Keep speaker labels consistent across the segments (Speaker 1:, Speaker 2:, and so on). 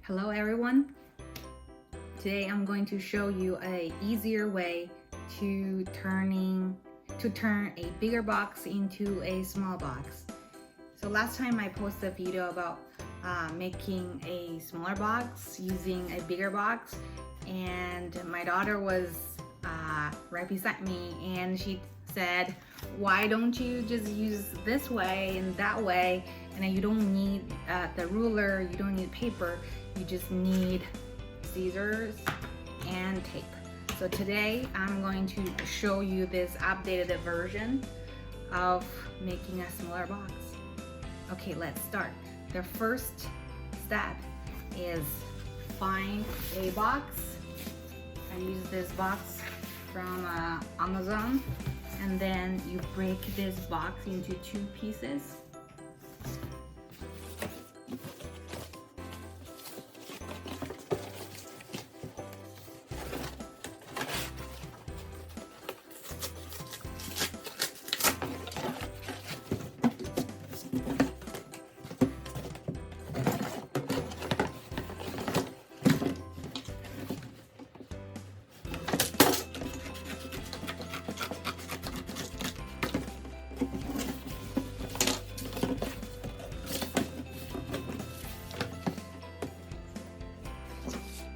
Speaker 1: Hello everyone. Today I'm going to show you a easier way to turn a bigger box into a small box. So last time I posted a video about making a smaller box using a bigger box, and my daughter was right beside me and she said, why don't you just use this way and that way, and then you don't need the ruler, you don't need paper, you just need scissors and tape. So today I'm going to show you this updated version of making a smaller box. Okay, let's start. The first step is find a box. I use this box from Amazon, and then you break this box into 2 pieces.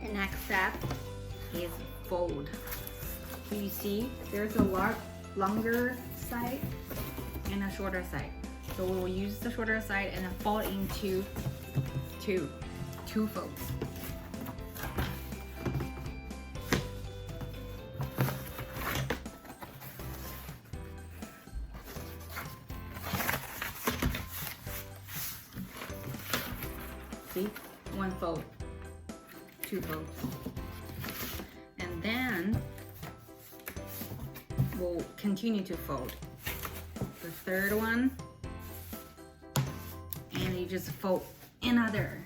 Speaker 1: The next step is fold. So you see there's a longer side and a shorter side. So we'll use the shorter side and fold into two folds. See, 1 fold. 2 folds, and then we'll continue to fold the 3rd one, and you just fold another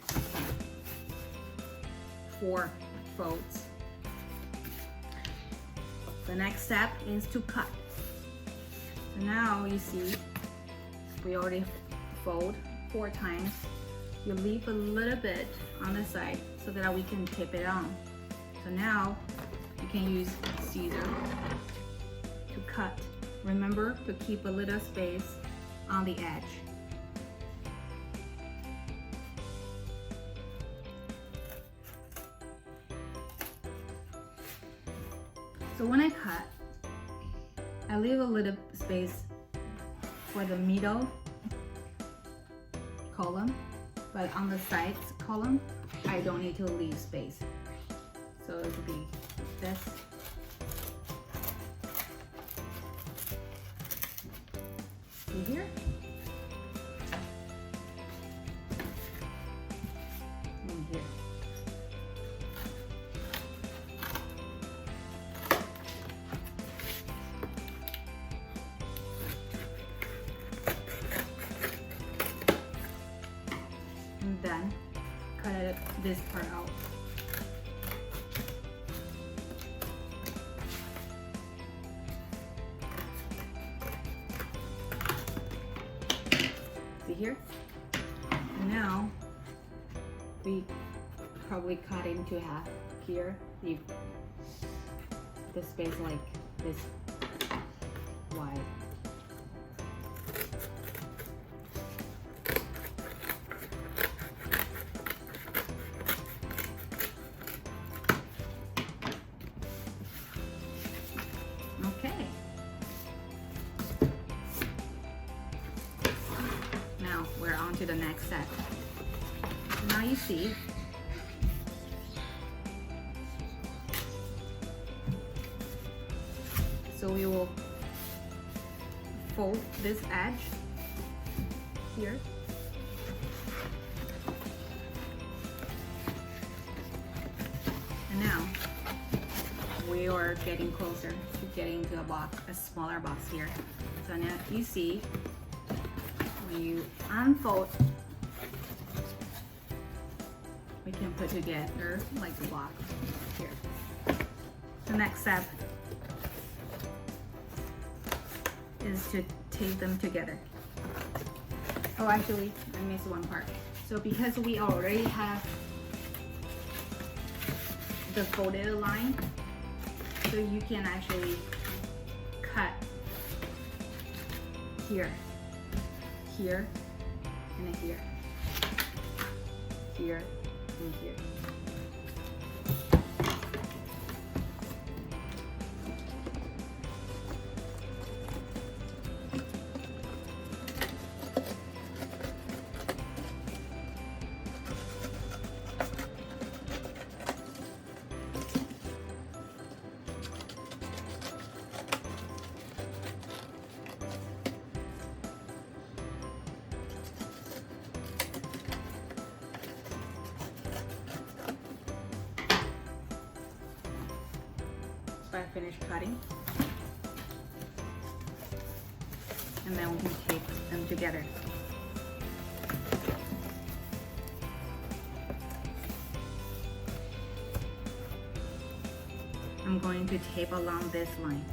Speaker 1: 4 folds. The next step is to cut. So now you see we already fold 4 times. You leave a little bit on the side so that we can tape it on. So now you can use scissors to cut. Remember to keep a little space on the edge. So when I cut, I leave a little space for the middle column, but on the sides column, I don't need to leave space. So it would be this. See here? And here. And then cut this part out. See here? Now we probably cut into half here. Leave the space like this wide. Okay. Now we're on to the next step. So now you see so we will fold this edge here. And now we are getting closer to getting to a smaller box here. So now you see when you unfold, we can put together like the box here. The next step is to tape them together. Oh, actually, I missed one part. So because we already have the folded line, so you can actually cut here, here, and then here, here, and here. I finished cutting, and then we can tape them together. I'm going to tape along this line.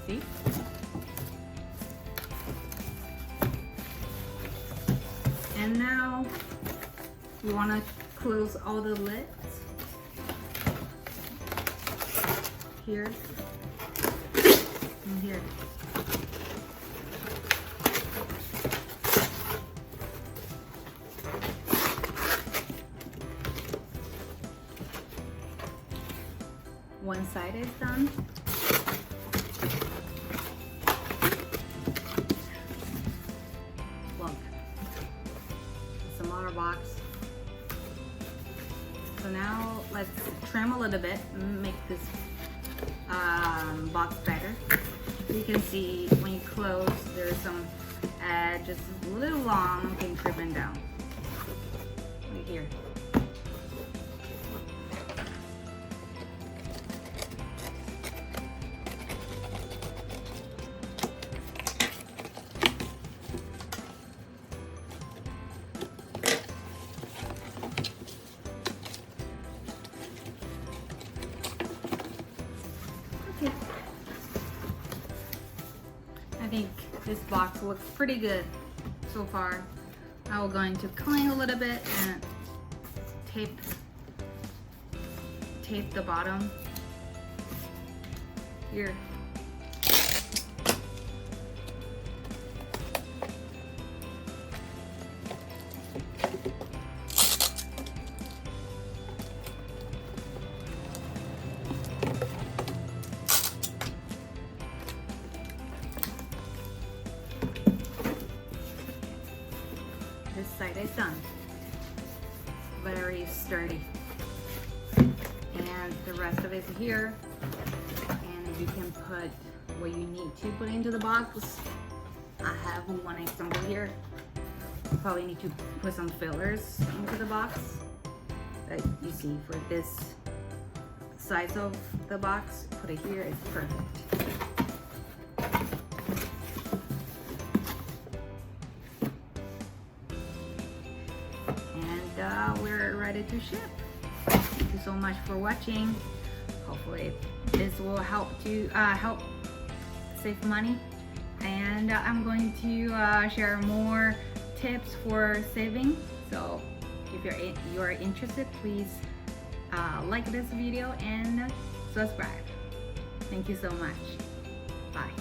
Speaker 1: See? And now you want to close all the lids here and here. One side is done. Smaller box. So now let's trim a little bit and make this box better. You can see when you close, there's some just a little long, you can trim it down right here. I think this box looks pretty good so far. I'm going to clean a little bit and tape the bottom here. This side is done. Very sturdy. And the rest of it is here. And you can put what you need to put into the box. I have one example here. You probably need to put some fillers into the box. That you see for this size of the box, put it here, it's perfect. We're ready to ship. Thank you so much for watching. Hopefully this will help to help save money, and I'm going to share more tips for saving. So if you're interested, please like this video and subscribe. Thank you so much. Bye.